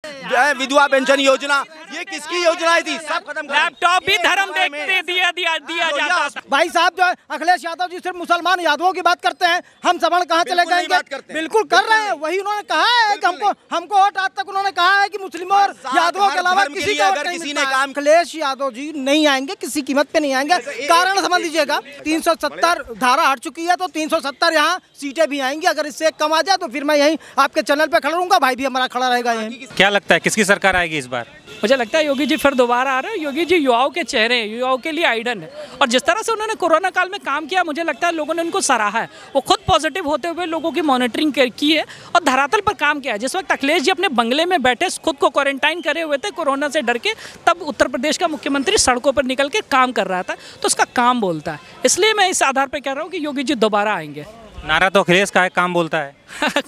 विधवा पेंशन योजना, ये किसकी योजनाएं थी? सब खत्म। लैपटॉप भी धर्म देखते दिया जाता था। भाई साहब जो है अखिलेश यादव जी सिर्फ मुसलमान यादवों की बात करते हैं, हम सवर्ण कहाँ चले गए? बिल्कुल कर रहे हैं, वही उन्होंने कहा है कि हमको वोट आज तक उन्होंने कहा है कि मुस्लिमों और यादवों के अलावा किसी का वोट नहीं मिलता। अखिलेश यादव जी नहीं आएंगे, किसी कीमत पे नहीं आएंगे। कारण समझ लीजिएगा, 370 धारा हट चुकी है तो 370 यहाँ सीटें भी आएंगी। अगर इससे कम आ जाए तो फिर मैं यहीं आपके चैनल पे खड़ा रहूंगा, भाई भी हमारा खड़ा रहेगा यहीं। क्या लगता है किसकी सरकार आएगी इस बार? मुझे लगता है योगी जी फिर दोबारा आ रहे हैं। योगी जी युवाओं के चेहरे हैं, युवाओं के लिए आइडन है, और जिस तरह से उन्होंने कोरोना काल में काम किया, मुझे लगता है लोगों ने उनको सराहा है। वो खुद पॉजिटिव होते हुए लोगों की मॉनिटरिंग की है और धरातल पर काम किया है। जिस वक्त अखिलेश जी अपने बंगले में बैठे खुद को क्वारंटाइन करे हुए थे कोरोना से डर के, तब उत्तर प्रदेश का मुख्यमंत्री सड़कों पर निकल के काम कर रहा था, तो उसका काम बोलता है। इसलिए मैं इस आधार पर कह रहा हूँ कि योगी जी दोबारा आएंगे। नारा तो अखिलेश का है, काम बोलता है।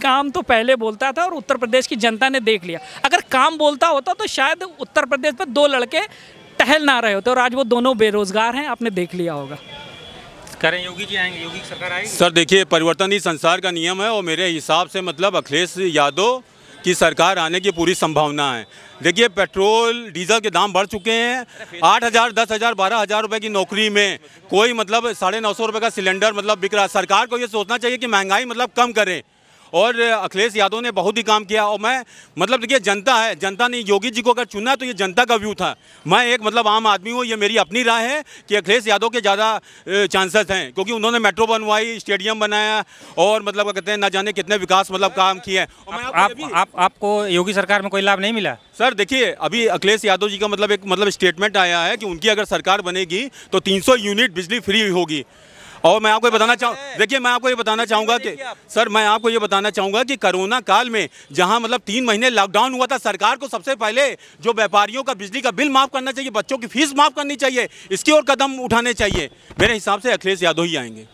काम तो पहले बोलता था और उत्तर प्रदेश की जनता ने देख लिया। अगर काम बोलता होता तो शायद उत्तर प्रदेश में 2 लड़के टहल ना रहे होते, और आज वो दोनों बेरोजगार हैं, आपने देख लिया होगा। करें योगी जी आएंगे, योगी की सरकार आएगी? सर देखिए, परिवर्तन ही संसार का नियम है और मेरे हिसाब से मतलब अखिलेश यादव की सरकार आने की पूरी संभावना है। देखिए, पेट्रोल डीजल के दाम बढ़ चुके हैं। 8,000, 10,000, 12,000 रुपए की नौकरी में कोई मतलब 950 रुपये का सिलेंडर मतलब बिक रहा। सरकार को ये सोचना चाहिए कि महंगाई मतलब कम करें, और अखिलेश यादव ने बहुत ही काम किया। और मैं मतलब देखिए, जनता है, जनता ने योगी जी को अगर चुना तो ये जनता का व्यू था। मैं एक मतलब आम आदमी हूँ, ये मेरी अपनी राय है कि अखिलेश यादव के ज़्यादा चांसेस हैं, क्योंकि उन्होंने मेट्रो बनवाई, स्टेडियम बनाया, और मतलब कहते हैं ना जाने कितने विकास मतलब काम किए हैं। आपको योगी सरकार में कोई लाभ नहीं मिला? सर देखिए, अभी अखिलेश यादव जी का मतलब एक मतलब स्टेटमेंट आया है कि उनकी अगर सरकार बनेगी तो 300 यूनिट बिजली फ्री होगी। और मैं आपको ये बताना देखिए, मैं आपको ये बताना चाहूँगा कि सर, मैं आपको ये बताना चाहूँगा कि कोरोना काल में जहाँ मतलब 3 महीने लॉकडाउन हुआ था, सरकार को सबसे पहले जो व्यापारियों का बिजली का बिल माफ़ करना चाहिए, बच्चों की फीस माफ़ करनी चाहिए, इसकी ओर कदम उठाने चाहिए। मेरे हिसाब से अखिलेश यादव ही आएंगे।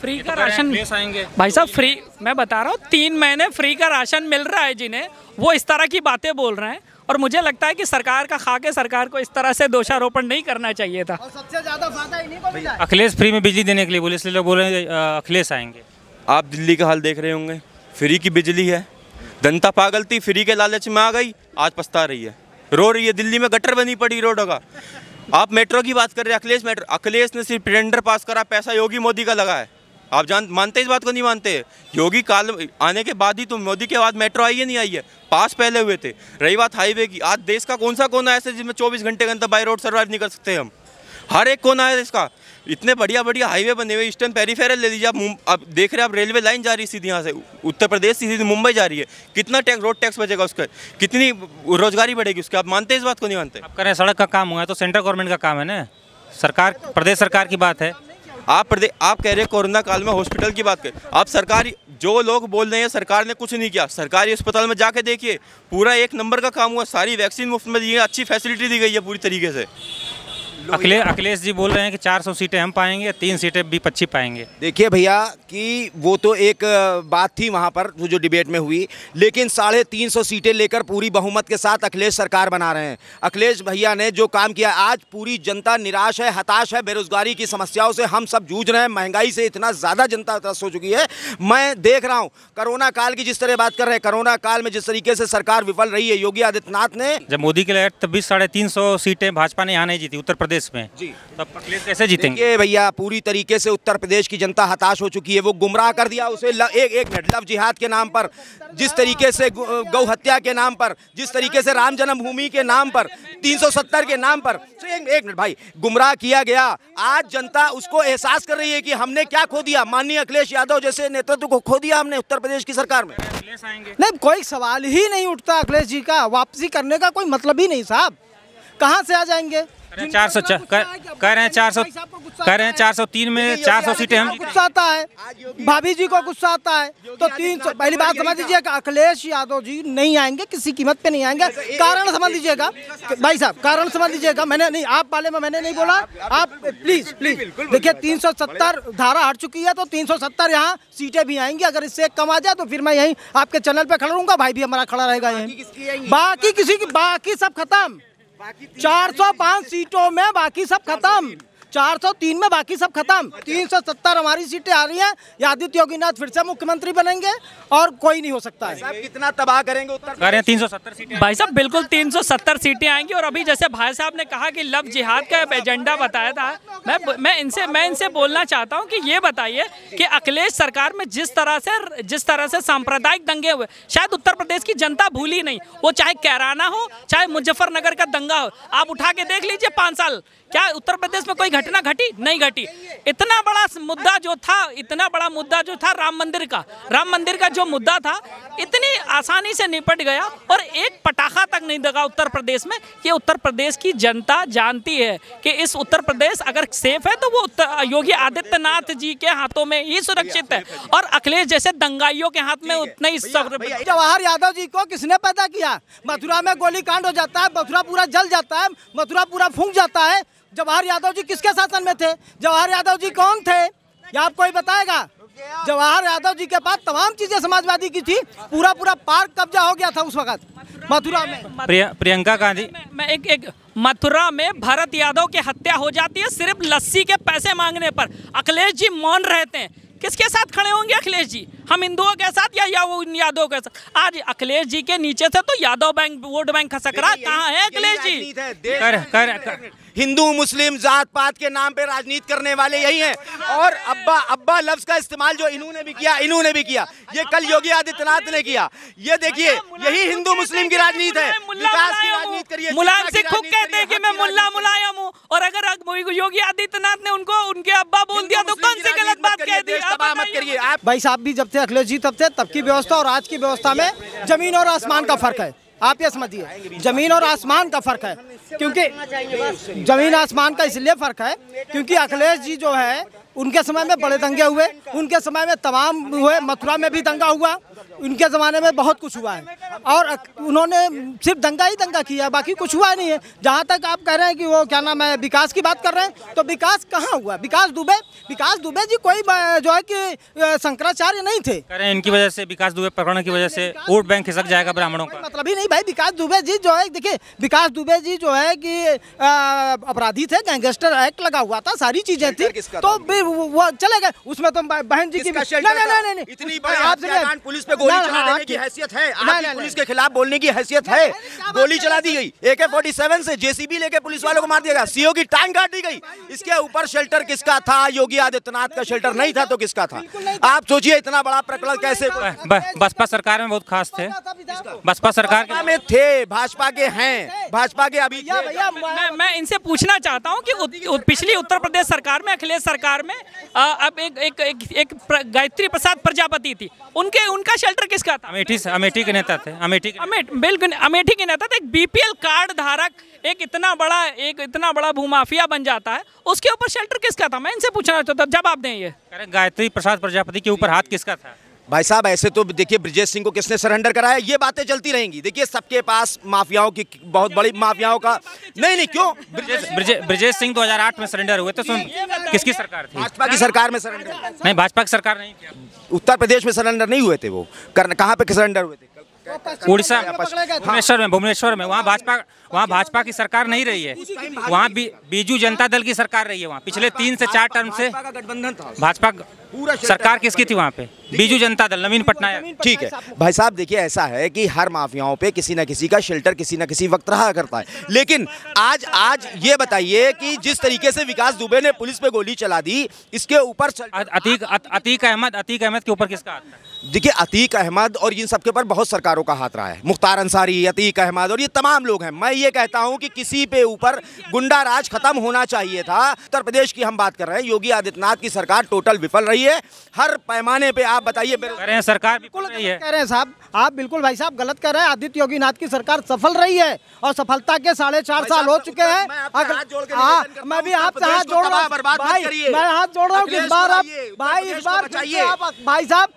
फ्री का राशन आएंगे भाई साहब, फ्री, मैं बता रहा हूँ 3 महीने फ्री का राशन मिल रहा है जिन्हें, वो इस तरह की बातें बोल रहे हैं। और मुझे लगता है कि सरकार का खा के सरकार को इस तरह से दोषारोपण नहीं करना चाहिए था। और सबसे ज्यादा फायदा इन्हीं को मिला है। अखिलेश फ्री में बिजली देने के लिए बोले, इसलिए लोग बोल रहे हैं अखिलेश आएंगे। आप दिल्ली का हाल देख रहे होंगे, फ्री की बिजली है, जनता पागल थी, फ्री के लालच में आ गई, आज पछता रही है, रो रही है। दिल्ली में गटर बनी पड़ी रोडों का। आप मेट्रो की बात कर रहे हैं, अखिलेश ने सिर्फ टेंडर पास करा, पैसा योगी मोदी का लगा है। आप मानते इस बात को? नहीं मानते। योगी काल आने के बाद ही तो, मोदी के बाद मेट्रो आई है, नहीं आई है, पास पहले हुए थे। रही बात हाईवे की, आज देश का कौन सा कोना है ऐसे जिसमें 24 घंटे के अंदर बाई रोड सर्वाइव नहीं कर सकते हम? हर एक कोना है इसका। इतने बढ़िया बढ़िया हाईवे बने हुए, ईस्टर्न पेरीफेरल ले लीजिए आप देख रहे हैं, आप रेलवे लाइन जा रही है सीधी यहाँ से उत्तर प्रदेश सीधी मुंबई जा रही है। कितना टैक्स, रोड टैक्स बचेगा उसका, कितनी रोजगारी बढ़ेगी उसकी? आप मानते हैं इस बात को? नहीं मानते। आप कह रहे हैं सड़क का काम हुआ है तो सेंट्रल गवर्नमेंट का काम है ना, सरकार, प्रदेश सरकार की बात है। आप कह रहे हैं कोरोना काल में हॉस्पिटल की बात करें। आप सरकारी, जो लोग बोल रहे हैं सरकार ने कुछ नहीं किया, सरकारी अस्पताल में जाके देखिए, पूरा 1 नंबर का काम हुआ। सारी वैक्सीन मुफ्त में दी है, अच्छी फैसिलिटी दी गई है पूरी तरीके से। अखिलेश जी बोल रहे हैं कि 400 सीटें हम पाएंगे, 3 सीटें विपक्षी पाएंगे। देखिए भैया कि वो तो एक बात थी वहाँ पर जो डिबेट में हुई, लेकिन 350 सीटें लेकर पूरी बहुमत के साथ अखिलेश सरकार बना रहे हैं। अखिलेश भैया ने जो काम किया, आज पूरी जनता निराश है, हताश है, बेरोजगारी की समस्याओं से हम सब जूझ रहे हैं, महंगाई से इतना ज़्यादा जनता त्रस्त हो चुकी है। मैं देख रहा हूँ कोरोना काल की जिस तरह बात कर रहे हैं, कोरोना काल में जिस तरीके से सरकार विफल रही है, योगी आदित्यनाथ ने, जब मोदी के लिए तब भी 350 सीटें भाजपा ने यहाँ नहीं जीती उत्तर प्रदेश में जी, तब अखिलेश कैसे जीतेंगे? ये भैया पूरी तरीके से उत्तर प्रदेश की जनता हताश हो चुकी है। वो गुमराह कर दिया उसे एक मिनट, लव जिहाद के नाम पर, जिस तरीके से गौ हत्या के नाम पर, जिस तरीके से राम जन्मभूमि के नाम पर, 370 के नाम पर, एक मिनट भाई, गुमराह किया गया। आज जनता उसको एहसास कर रही है कि हमने क्या खो दिया, माननीय अखिलेश यादव जैसे नेतृत्व को खो दिया हमने उत्तर प्रदेश की सरकार में। नहीं, कोई सवाल ही नहीं उठता अखिलेश जी का, वापसी करने का कोई मतलब ही नहीं साहब। कहाँ से आ जाएंगे? 400 कह रहे हैं 403 में 400 सीटें हम। गुस्सा आता है, भाभी जी को गुस्सा आता है, तो 300। पहली बात समझ लीजिएगा, अखिलेश यादव जी नहीं आएंगे, किसी कीमत पे नहीं आएंगे। कारण समझ लीजिएगा भाई साहब, कारण समझ लीजिएगा। मैंने नहीं, आप वाले में मैंने नहीं बोला, आप प्लीज देखिए, 370 धारा हट चुकी है तो 370 यहाँ सीटें भी आएंगी। अगर इससे कम आ जाए तो फिर मैं यहीं आपके चैनल पे खड़ा रहूंगा, भाई भी हमारा खड़ा रहेगा यहीं। बाकी किसी की, बाकी सब खत्म। 405 सीटों में बाकी सब खत्म। 403 में बाकी सब खत्म। 370 हमारी सीटें आ रही हैं। आदित्य योगीनाथ फिर से मुख्यमंत्री बनेंगे और कोई नहीं हो सकता है। साहब कितना तबाह करेंगे उत्तर प्रदेश? 370 सीटें भाई साहब बिल्कुल 370 सीटें आएंगी। और अभी जैसे भाई साहब ने कहा कि लव जिहाद का एजेंडा बताया था, मैं इनसे बोलना चाहता हूं कि ये बताइए कि अखिलेश सरकार में जिस तरह से सांप्रदायिक दंगे हुए, शायद उत्तर प्रदेश की जनता भूली नहीं। वो चाहे कैराना हो, चाहे मुजफ्फरनगर का दंगा हो, आप उठा के देख लीजिए 5 साल, क्या उत्तर प्रदेश में कोई घटना घटी? नहीं घटी। इतना बड़ा मुद्दा जो था राम मंदिर का जो मुद्दा था, इतनी आसानी से निपट गया और एक पटाखा तक नहीं लगा उत्तर प्रदेश में। कि उत्तर प्रदेश की जनता जानती है कि इस उत्तर प्रदेश अगर सेफ है तो वो योगी आदित्यनाथ जी के हाथों में ही सुरक्षित है और अखिलेश जैसे दंगाइयों के हाथ में उतना ही। जवाहर यादव जी को किसने पैदा किया? मथुरा में गोली कांड हो जाता है, मथुरा पूरा जल जाता है, मथुरा पूरा फूंक जाता है। जवाहर यादव जी किसके शासन में थे? जवाहर यादव जी कौन थे? या आप कोई बताएगा? जवाहर यादव जी के पास तमाम चीजें समाजवादी की थी। पूरा पार्क कब्जा हो गया था उस वक्त मथुरा में। प्रियंका गांधी मैं एक मथुरा में भरत यादव की हत्या हो जाती है सिर्फ लस्सी के पैसे मांगने पर। अखिलेश जी मौन रहते हैं। किसके साथ खड़े होंगे अखिलेश जी? हम हिंदुओं के साथ या वो यादव के साथ? आज अखिलेश जी के नीचे से तो यादव बैंक वोट बैंक खसक रहा। कहाँ है अखिलेश जी? हिंदू मुस्लिम जात पात के नाम पे राजनीति करने वाले यही हैं। और अब्बा लफ्ज का इस्तेमाल जो इन्होंने भी किया, ये कल योगी आदित्यनाथ ने किया। ये देखिए, यही हिंदू मुस्लिम की राजनीति है। विकास की राजनीति करिए। मुलायम सिंह खुद कहते हैं कि मैं मुल्ला मुलायम हूँ, और अगर योगी आदित्यनाथ ने उनको उनके अब्बा बोल दिया तो कौन सी गलत बात कह दी? मत करिए आप। भाई साहब भी जब थे अखिलेश जी तब की व्यवस्था और आज की व्यवस्था में जमीन और आसमान का फर्क है। आप ये समझिए, जमीन और आसमान का फर्क है। क्योंकि जमीन आसमान का इसलिए फर्क है क्योंकि अखिलेश जी जो है उनके समय में बड़े दंगे हुए, उनके समय में तमाम हुए। मथुरा में भी दंगा हुआ, उनके ज़माने में बहुत कुछ हुआ है और उन्होंने सिर्फ दंगा ही दंगा किया, बाकी कुछ हुआ नहीं है। जहाँ तक आप कह रहे हैं कि वो क्या नाम है विकास की बात कर रहे हैं, तो विकास कहाँ हुआ? विकास दुबे जी कोई जो है कि शंकराचार्य नहीं थे। करें इनकी वजह से, विकास दुबे प्रकरण की वजह से वोट बैंक खिसक जाएगा ब्राह्मणों का। मतलब ही नहीं भाई। विकास दुबे जी जो है, देखिए विकास दुबे जी जो है कि अपराधी थे, गैंगस्टर एक्ट लगा हुआ था, सारी चीजें थी, तो वो चले गए। उसमें तो बहन जी की नहीं इतनी बड़ी पुलिस पे गोली चला देने की हैसियत है? आपकी पुलिस के खिलाफ बोलने की हैसियत है? गोली चला दी गई, AK-47 से जेसीबी लेके पुलिस वालों को मार दिया गया, सीओ की टांग काट दी गई। इसके ऊपर शेल्टर किसका था? योगी आदित्यनाथ का शेल्टर नहीं था तो किसका था? आप सोचिए इतना बड़ा प्रकरण कैसे। बसपा सरकार में बहुत खास थे, बसपा सरकार में थे, भाजपा के हैं, भाजपा के अभी। मैं इनसे पूछना चाहता हूं कि पिछली उत्तर प्रदेश सरकार में, अखिलेश सरकार में अब एक गायत्री प्रसाद प्रजापति थी, उनका शेल्टर किसका था? अमेठी के नेता थे। बिल्कुल अमेठी के नेता थे। एक BPL कार्ड धारक एक इतना बड़ा भूमाफिया बन जाता है, उसके ऊपर शेल्टर किसका था? मैं इनसे पूछना चाहता हूं, जवाब दें। ये गायत्री प्रसाद प्रजापति के ऊपर हाथ किसका था? भाई साहब ऐसे तो देखिए, ब्रजेश सिंह को किसने सरेंडर कराया? ये बातें चलती रहेंगी। देखिए सबके पास माफियाओं की, बहुत बड़ी माफियाओं का नहीं क्यों? ब्रजेश सिंह 2008 में सरेंडर हुए थे। सुन, किसकी सरकार थी? भाजपा की सरकार में सरेंडर नहीं, भाजपा की सरकार नहीं किया। उत्तर प्रदेश में सरेंडर नहीं हुए थे वो। कहाँ पे सरेंडर हुए थे? उड़ीसा, भुवनेश्वर में। वहाँ भाजपा की सरकार नहीं रही है, वहाँ बीजू जनता दल की सरकार रही है। वहाँ पिछले 3 से 4 टर्म से भाजपा सरकार किसकी थी? वहाँ पे बीजू जनता दल, नवीन पटनायक। ठीक है भाई साहब, देखिए ऐसा है कि हर माफियाओं पे किसी न किसी का शेल्टर किसी न किसी वक्त रहा करता है। लेकिन आज ये बताइए कि जिस तरीके से विकास दुबे ने पुलिस पे गोली चला दी, इसके ऊपर अतीक अहमद के ऊपर किसका हाथ था? देखिए अतीक अहमद और इन सबके ऊपर बहुत सरकारों का हाथ रहा है। मुख्तार अंसारी, अतीक अहमद और ये तमाम लोग हैं। मैं ये कहता हूं कि किसी पे ऊपर गुंडा राज खत्म होना चाहिए था। उत्तर प्रदेश की हम बात कर रहे हैं, योगी आदित्यनाथ की सरकार टोटल विफल रही है हर पैमाने पे। आप बताइए। सरकार बिल्कुल कह रहे हैं साहब, आप बिल्कुल भाई साहब गलत कर रहे हैं। आदित्य योगीनाथ की सरकार सफल रही है और सफलता के 4.5 साल हो चुके हैं। मैं भी आपसे हाथ जोड़ रहा हूँ भाई, मैं हाथ जोड़ रहा हूँ कि इस बार आप भाई साहब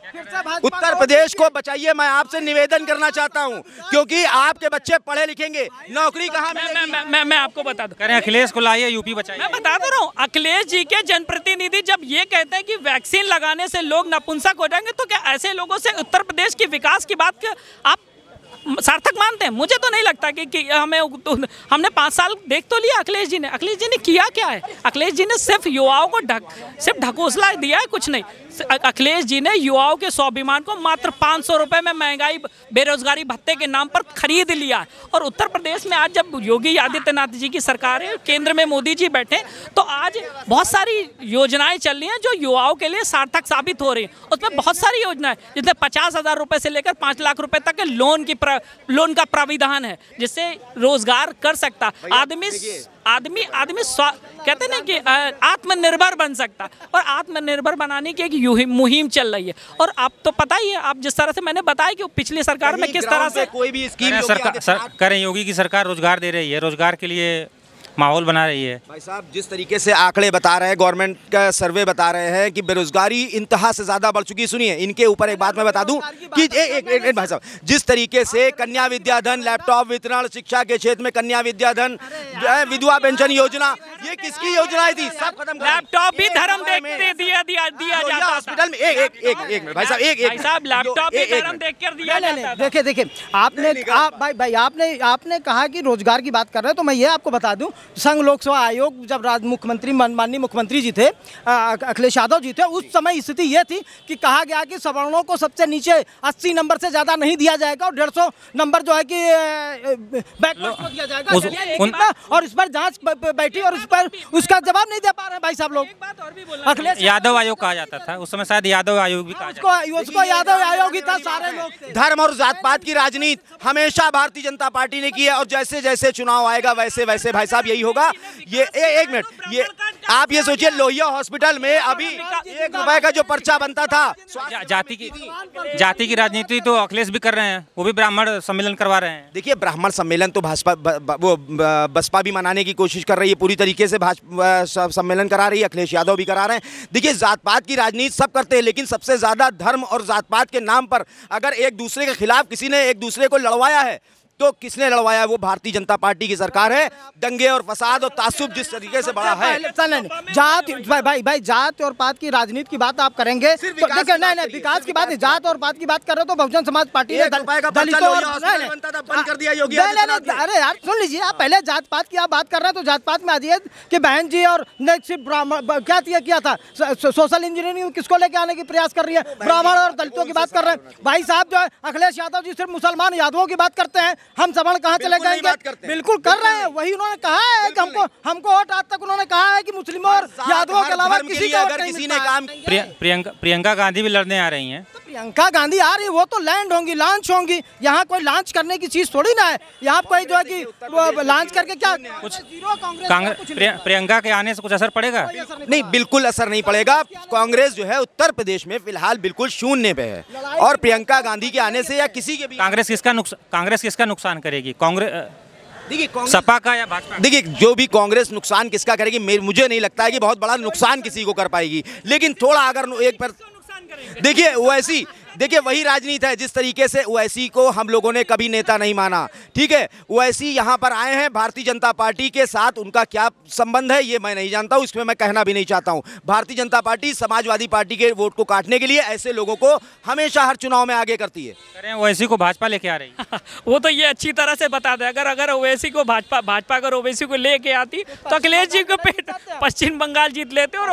उत्तर प्रदेश को बचाइए। मैं आपसे निवेदन करना चाहता हूं क्योंकि आपके बच्चे पढ़े लिखेंगे, नौकरी कहां मिलेगी? मैं आपको बता दूं, करें अखिलेश को लाइए, यूपी बचाइए। मैं बता दे रहा हूं, अखिलेश जी के जनप्रतिनिधि जब ये कहते हैं कि वैक्सीन लगाने से लोग नपुंसक हो जाएंगे, तो क्या ऐसे लोगों से उत्तर प्रदेश के विकास की बात आप सार्थक मानते हैं? मुझे तो नहीं लगता कि हमने 5 साल देख तो लिया अखिलेश जी ने किया क्या है? अखिलेश जी ने सिर्फ युवाओं को सिर्फ ढकोसला दिया है, कुछ नहीं। अखिलेश जी ने युवाओं के स्वाभिमान को मात्र 500 रुपए में महंगाई बेरोजगारी भत्ते के नाम पर खरीद लिया। और उत्तर प्रदेश में आज जब योगी आदित्यनाथ जी की सरकार है, केंद्र में मोदी जी बैठे, तो आज बहुत सारी योजनाएं चल रही हैं जो युवाओं के लिए सार्थक साबित हो रही हैं। उसमें बहुत सारी योजनाएं, जिसमें 50,000 रुपए से लेकर 5 लाख रुपए तक के लोन का प्राविधान है, जिससे रोजगार कर सकता आदमी कहते हैं ना कि आत्मनिर्भर बन सकता। और आत्मनिर्भर बनाने की एक मुहिम चल रही है। और आप तो पता ही है, आप जिस तरह से मैंने बताया कि पिछली सरकार में किस तरह से कोई भी स्कीम करें, योगी की सरकार रोजगार दे रही है, रोजगार के लिए माहौल बना रही है। भाई साहब, जिस तरीके से आंकड़े बता रहे हैं, गवर्नमेंट का सर्वे बता रहे हैं कि बेरोजगारी इंतहा से ज्यादा बढ़ चुकी है। सुनिए, इनके ऊपर एक बात मैं बता दूं कि एक भाई साहब, जिस तरीके से कन्या विद्याधन, लैपटॉप वितरण, शिक्षा के क्षेत्र में कन्या विद्याधन, विधवा पेंशन योजना, ये किसकी योजनाएं थी? सब खत्म। लैपटॉप भी धर्म देखते दिया जाता हॉस्पिटल में। एक मिनट भाई साहब, लैपटॉप भी धर्म देखकर दिया जाता। देखिए आपने कहा कि रोजगार की बात कर रहे हैं, तो मैं ये आपको बता दूं, संघ लोक सेवा आयोग जब माननीय मुख्यमंत्री जी थे, अखिलेश यादव जी थे, उस समय स्थिति ये थी कि कहा गया कि सवर्णों को सबसे नीचे 80 नंबर से ज्यादा नहीं दिया जाएगा और 150 नंबर जो है कि बैकवर्ड को दिया जाएगा। और इस पर जांच बैठी और उसका जवाब नहीं दे पा रहे हैं भाई साहब लोग। अखिलेश यादव आयोग कहा जाता था उस समय, शायद यादव आयोग भी कहा जाता था। उसको यादव आयोग ही था, सारे लोग। धर्म और जात पात की राजनीति हमेशा भारतीय जनता पार्टी ने की है, और जैसे जैसे चुनाव आएगा वैसे वैसे भाई साहब यही होगा। ये एक मिनट, ये आप ये सोचिए, लोहिया हॉस्पिटल में अभी 1 रुपए का जो पर्चा बनता था, जाति की राजनीति तो अखिलेश भी कर रहे हैं, वो भी ब्राह्मण सम्मेलन करवा रहे हैं। देखिए, ब्राह्मण सम्मेलन तो बसपा भी मनाने की कोशिश कर रही है, पूरी तरीके से सम्मेलन करा रही है, अखिलेश यादव भी करा रहे हैं। देखिए, जात पात की राजनीति सब करते हैं, लेकिन सबसे ज्यादा धर्म और जात पात के नाम पर अगर एक दूसरे के खिलाफ किसी ने एक दूसरे को लड़वाया है, तो किसने लड़वाया? वो भारतीय जनता पार्टी की सरकार है। दंगे और फसाद और तासुब जिस तरीके से बढ़ा है, जात भाई जात और पात की राजनीति की बात आप करेंगे तो नहीं, विकास की बात, जात और पात की बात कर रहे हो तो बहुजन समाज पार्टी ने दलितों बंद कर दिया योगी। अरे यार सुन लीजिए, आप पहले जात पात की आप बात कर रहे हैं तो जात पात में आ जाइए कि बहन जी और क्या किया था, सोशल इंजीनियरिंग किसको लेके आने की प्रयास कर रही है, ब्राह्मण और दलितों की बात कर रहे हैं। भाई साहब जो है अखिलेश यादव जी सिर्फ मुसलमान यादवों की बात करते हैं, हम सवर्ण कहाँ चले गए? बिल्कुल कर रहे हैं, वही उन्होंने कहा है कि हमको वोट आज तक उन्होंने कहा है कि मुस्लिमों और यादवों के अलावा किसी ने काम। प्रियंका गांधी भी लड़ने आ रही हैं। तो प्रियंका गांधी आ रही, वो तो लैंड होंगी, लॉन्च होंगी। यहाँ कोई लॉन्च करने की चीज थोड़ी ना है, यहाँ कोई जो है कि लॉन्च करके क्या कुछ प्रियंका के आने से कुछ असर पड़ेगा? नहीं, बिल्कुल असर नहीं पड़ेगा। कांग्रेस जो है उत्तर प्रदेश में फिलहाल बिल्कुल शून्य पे है, और प्रियंका गांधी के आने से या किसी के भी कांग्रेस किसका नुकसान करेगी? कांग्रेस, देखिए सपा का या भाजपा? देखिए, जो भी कांग्रेस नुकसान किसका करेगी, मुझे नहीं लगता है कि बहुत बड़ा नुकसान किसी को कर पाएगी, लेकिन थोड़ा अगर एक पर देखिए ओवैसी, देखिए वही राजनीति है जिस तरीके से ओवैसी को हम लोगों ने कभी नेता नहीं माना, ठीक है। ओवैसी यहाँ पर आए हैं, भारतीय जनता पार्टी के साथ उनका क्या संबंध है ये मैं नहीं जानता हूँ, इसमें मैं कहना भी नहीं चाहता हूँ। भारतीय जनता पार्टी समाजवादी पार्टी के वोट को काटने के लिए ऐसे लोगों को हमेशा हर चुनाव में आगे करती है। ओवैसी को भाजपा लेके आ रही है वो तो ये अच्छी तरह से बता दे, अगर ओवैसी को भाजपा अगर ओवैसी को लेके आती तो अखिलेश जी को पश्चिम बंगाल जीत लेते और